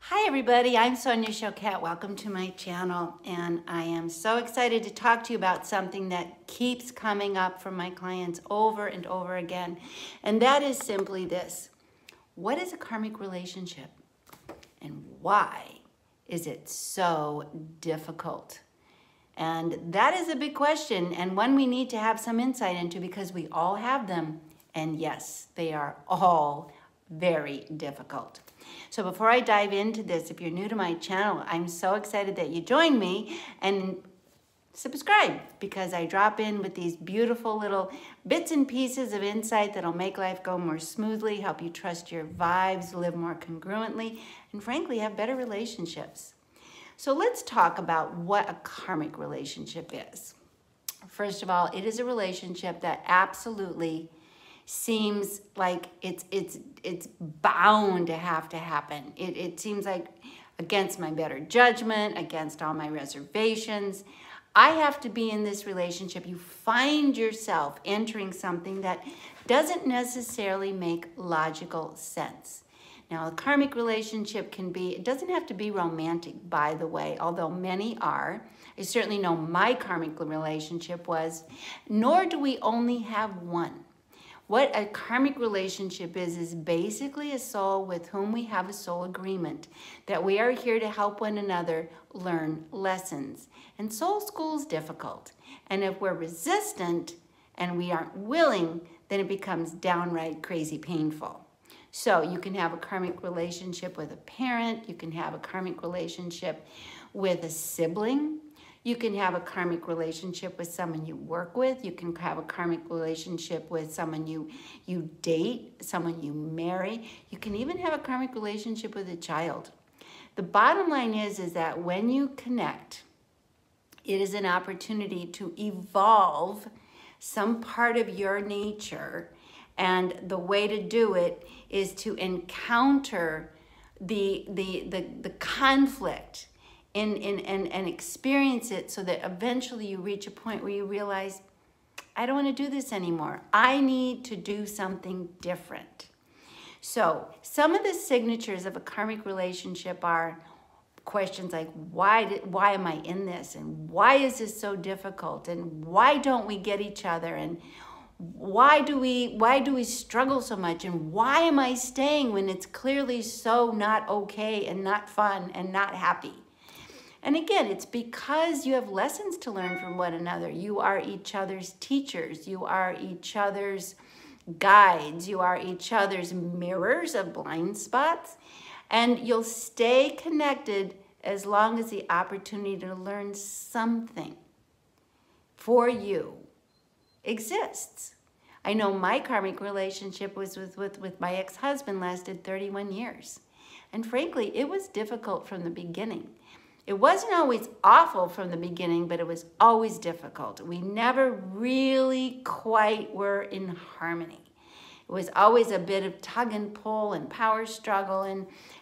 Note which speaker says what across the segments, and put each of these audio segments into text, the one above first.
Speaker 1: Hi everybody, I'm Sonia Choquette. Welcome to my channel, and I am so excited to talk to you about something that keeps coming up from my clients over and over again, and that is simply this. What is a karmic relationship, and why is it so difficult? And that is a big question, and one we need to have some insight into because we all have them, and yes, they are all very difficult. So before I dive into this, if you're new to my channel, I'm so excited that you joined me, and subscribe because I drop in with these beautiful little bits and pieces of insight that'll make life go more smoothly, help you trust your vibes, live more congruently, and frankly, have better relationships. So let's talk about what a karmic relationship is. First of all, it is a relationship that absolutely seems like it's bound to happen. It seems like against my better judgment, against all my reservations, I have to be in this relationship. You find yourself entering something that doesn't necessarily make logical sense. Now, a karmic relationship it doesn't have to be romantic, by the way, although many are. I certainly know my karmic relationship was, nor do we only have one. What a karmic relationship is basically a soul with whom we have a soul agreement that we are here to help one another learn lessons. And soul school is difficult. And if we're resistant and we aren't willing, then it becomes downright crazy painful. So you can have a karmic relationship with a parent. You can have a karmic relationship with a sibling. You can have a karmic relationship with someone you work with. You can have a karmic relationship with someone you date, someone you marry. You can even have a karmic relationship with a child. The bottom line is that when you connect, it is an opportunity to evolve some part of your nature, and the way to do it is to encounter the conflict and experience it so that eventually you reach a point where you realize, I don't want to do this anymore. I need to do something different. So some of the signatures of a karmic relationship are questions like, why am I in this? And why is this so difficult? And why don't we get each other? And why do we struggle so much? And why am I staying when it's clearly so not okay and not fun and not happy? And again, it's because you have lessons to learn from one another. You are each other's teachers. You are each other's guides. You are each other's mirrors of blind spots. And you'll stay connected as long as the opportunity to learn something for you exists. I know my karmic relationship was with my ex-husband lasted 31 years. And frankly, it was difficult from the beginning. It wasn't always awful from the beginning, but it was always difficult. We never really quite were in harmony. It was always a bit of tug and pull and power struggle,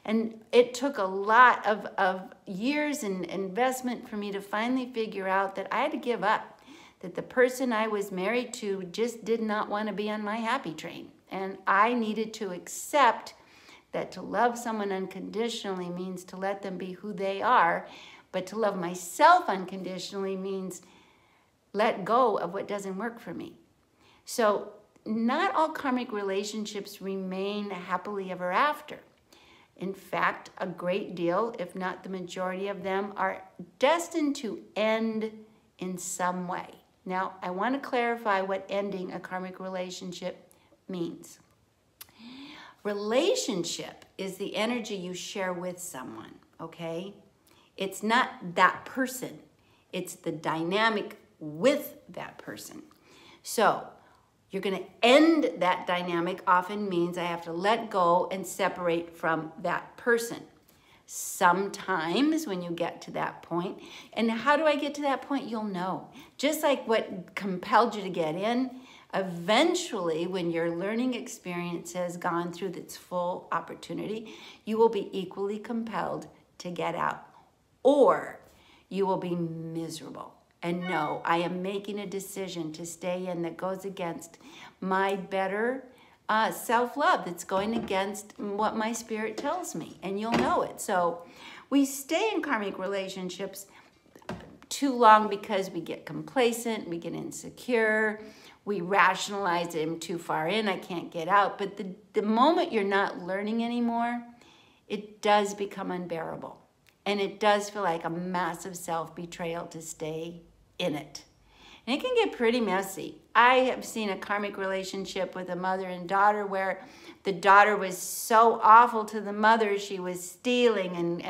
Speaker 1: and it took a lot of years and investment for me to finally figure out that I had to give up, that the person I was married to just did not want to be on my happy train. And I needed to accept that to love someone unconditionally means to let them be who they are, but to love myself unconditionally means let go of what doesn't work for me. So not all karmic relationships remain happily ever after. In fact, a great deal, if not the majority of them, are destined to end in some way. Now, I want to clarify what ending a karmic relationship means. Relationship is the energy you share with someone, okay? It's not that person. It's the dynamic with that person. So you're going to end that dynamic often means I have to let go and separate from that person. Sometimes when you get to that point, and how do I get to that point? You'll know. Just like what compelled you to get in, eventually, when your learning experience has gone through its full opportunity, you will be equally compelled to get out, or you will be miserable. And no, I am making a decision to stay in that goes against my better self-love that's going against what my spirit tells me, and you'll know it. So we stay in karmic relationships too long because we get complacent, we get insecure, we rationalize I'm too far in, I can't get out. But the moment you're not learning anymore, it does become unbearable. And it does feel like a massive self-betrayal to stay in it. And it can get pretty messy. I have seen a karmic relationship with a mother and daughter where the daughter was so awful to the mother, she was stealing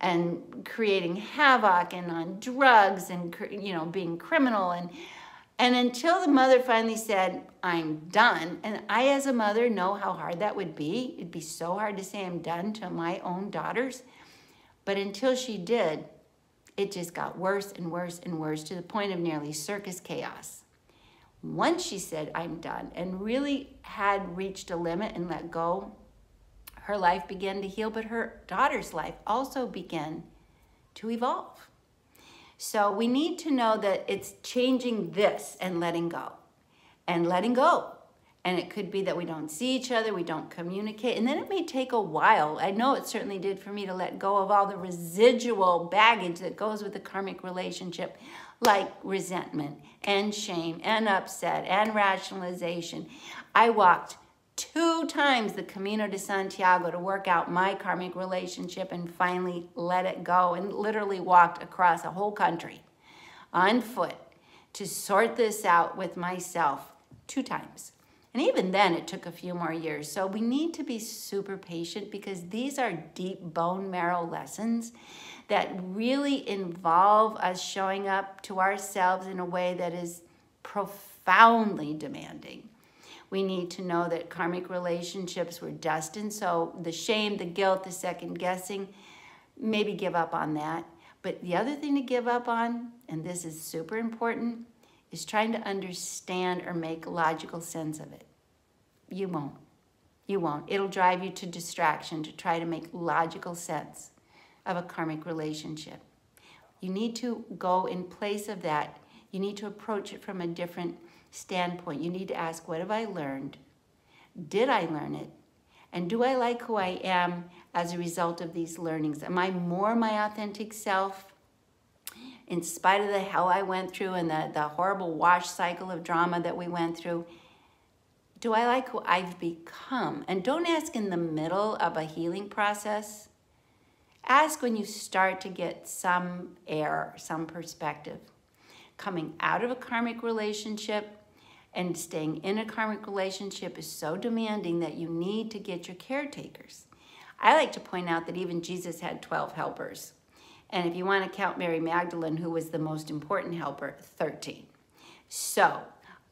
Speaker 1: and creating havoc and on drugs and, you know, being criminal. And until the mother finally said, I'm done. And I, as a mother, know how hard that would be. It'd be so hard to say I'm done to my own daughters. But until she did, it just got worse and worse and worse to the point of nearly circus chaos. Once she said, I'm done, and really had reached a limit and let go, her life began to heal, but her daughter's life also began to evolve. So we need to know that it's changing this and letting go. And letting go. And it could be that we don't see each other, we don't communicate, and then it may take a while. I know it certainly did for me to let go of all the residual baggage that goes with a karmic relationship, like resentment and shame and upset and rationalization. I walked 2 times the Camino de Santiago to work out my karmic relationship and finally let it go, and literally walked across a whole country on foot to sort this out with myself 2 times. And even then, it took a few more years. So we need to be super patient because these are deep bone marrow lessons that really involve us showing up to ourselves in a way that is profoundly demanding. We need to know that karmic relationships were destined. So the shame, the guilt, the second guessing, maybe give up on that. But the other thing to give up on, and this is super important, is trying to understand or make logical sense of it. You won't. You won't. It'll drive you to distraction to try to make logical sense of a karmic relationship. You need to go in place of that. You need to approach it from a different standpoint. You need to ask, what have I learned? Did I learn it? And do I like who I am as a result of these learnings? Am I more my authentic self? In spite of the hell I went through and the horrible wash cycle of drama that we went through, do I like who I've become? And don't ask in the middle of a healing process. Ask when you start to get some air, some perspective. Coming out of a karmic relationship and staying in a karmic relationship is so demanding that you need to get your caretakers. I like to point out that even Jesus had 12 helpers. And if you want to count Mary Magdalene, who was the most important helper, 13. So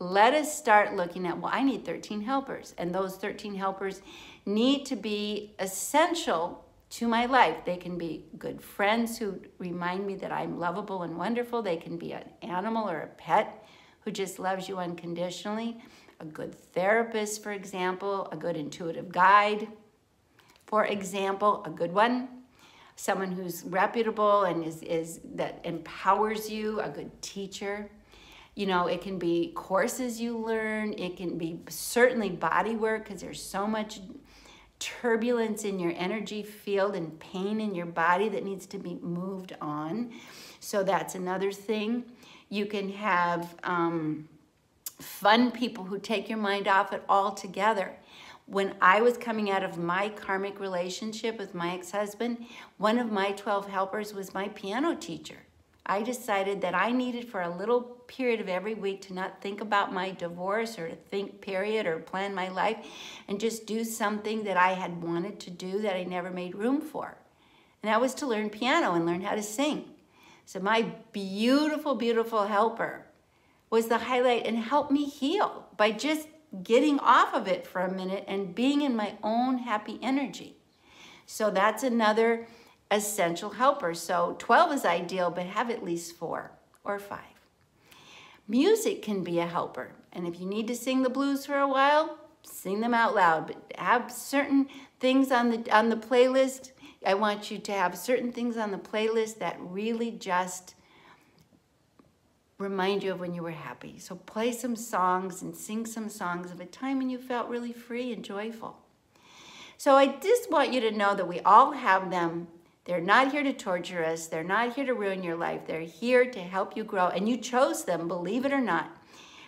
Speaker 1: let us start looking at, well, I need 13 helpers. And those 13 helpers need to be essential to my life. They can be good friends who remind me that I'm lovable and wonderful. They can be an animal or a pet who just loves you unconditionally. A good therapist, for example. A good intuitive guide, for example, a good one. Someone who's reputable and is that empowers you, a good teacher. You know, it can be courses you learn. It can be certainly body work because there's so much turbulence in your energy field and pain in your body that needs to be moved on. So that's another thing. You can have fun people who take your mind off it altogether. When I was coming out of my karmic relationship with my ex-husband, one of my 12 helpers was my piano teacher. I decided that I needed for a little period of every week to not think about my divorce or to think period or plan my life and just do something that I had wanted to do that I never made room for. And that was to learn piano and learn how to sing. So my beautiful, beautiful helper was the highlight and helped me heal by just getting off of it for a minute and being in my own happy energy. So that's another essential helper. So 12 is ideal, but have at least 4 or 5. Music can be a helper. And if you need to sing the blues for a while, sing them out loud. But have certain things on the playlist. I want you to have certain things on the playlist that really just remind you of when you were happy. So play some songs and sing some songs of a time when you felt really free and joyful. So I just want you to know that we all have them. They're not here to torture us. They're not here to ruin your life. They're here to help you grow. And you chose them, believe it or not.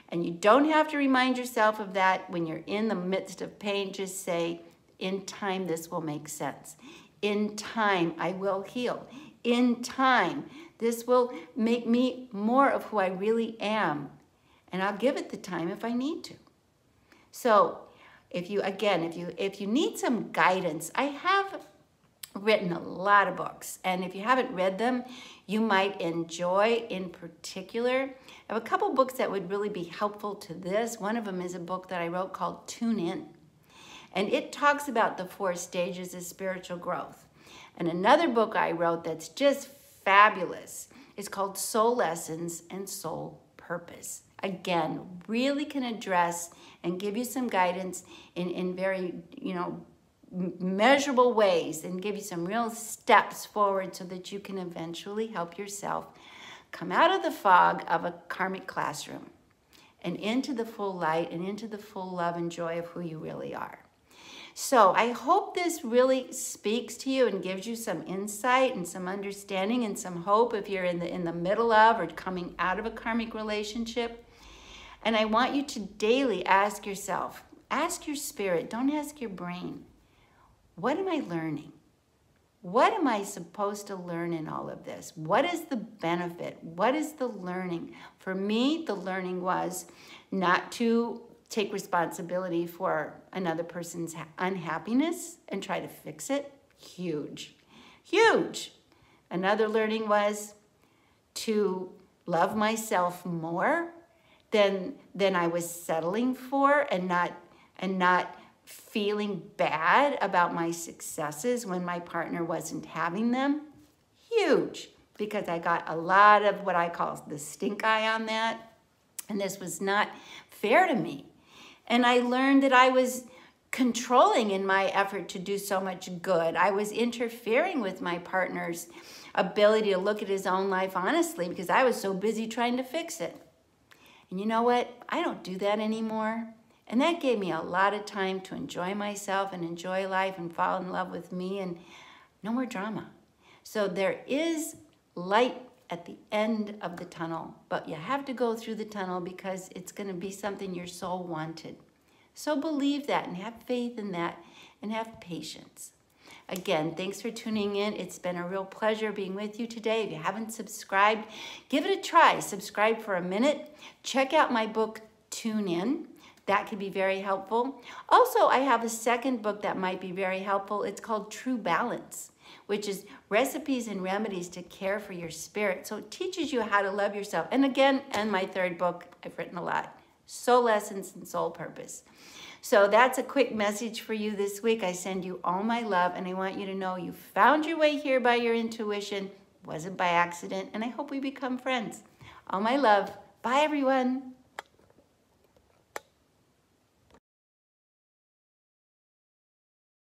Speaker 1: And you don't have to remind yourself of that when you're in the midst of pain. Just say, in time, this will make sense. In time, I will heal. In time, this will make me more of who I really am. And I'll give it the time if I need to. So if you need some guidance, I have written a lot of books. And if you haven't read them, you might enjoy in particular. I have a couple books that would really be helpful to this. One of them is a book that I wrote called Tune In. And it talks about the 4 stages of spiritual growth. And another book I wrote that's just fabulous is called Soul Lessons and Soul Purpose. Again, really can address and give you some guidance in very, measurable ways and give you some real steps forward so that you can eventually help yourself come out of the fog of a karmic classroom and into the full light and into the full love and joy of who you really are. So I hope this really speaks to you and gives you some insight and some understanding and some hope if you're in the middle of or coming out of a karmic relationship. And I want you to daily ask yourself, ask your spirit, don't ask your brain, what am I learning? What am I supposed to learn in all of this? What is the benefit? What is the learning? For me, the learning was not to take responsibility for another person's unhappiness and try to fix it. Huge, huge. Another learning was to love myself more than I was settling for and not feeling bad about my successes when my partner wasn't having them. Huge, because I got a lot of what I call the stink eye on that. And this was not fair to me. And I learned that I was controlling in my effort to do so much good. I was interfering with my partner's ability to look at his own life honestly because I was so busy trying to fix it. And you know what? I don't do that anymore. And that gave me a lot of time to enjoy myself and enjoy life and fall in love with me and no more drama. So there is light at the end of the tunnel, but you have to go through the tunnel because it's going to be something your soul wanted. So believe that and have faith in that and have patience. Again, thanks for tuning in. It's been a real pleasure being with you today. If you haven't subscribed, give it a try. Subscribe for a minute. Check out my book, Tune In. That could be very helpful. Also, I have a second book that might be very helpful. It's called True Balance, which is recipes and remedies to care for your spirit. So it teaches you how to love yourself. And again, and my third book, I've written a lot, Soul Lessons and Soul Purpose. So that's a quick message for you this week. I send you all my love, and I want you to know you found your way here by your intuition. It wasn't by accident, and I hope we become friends. All my love. Bye, everyone.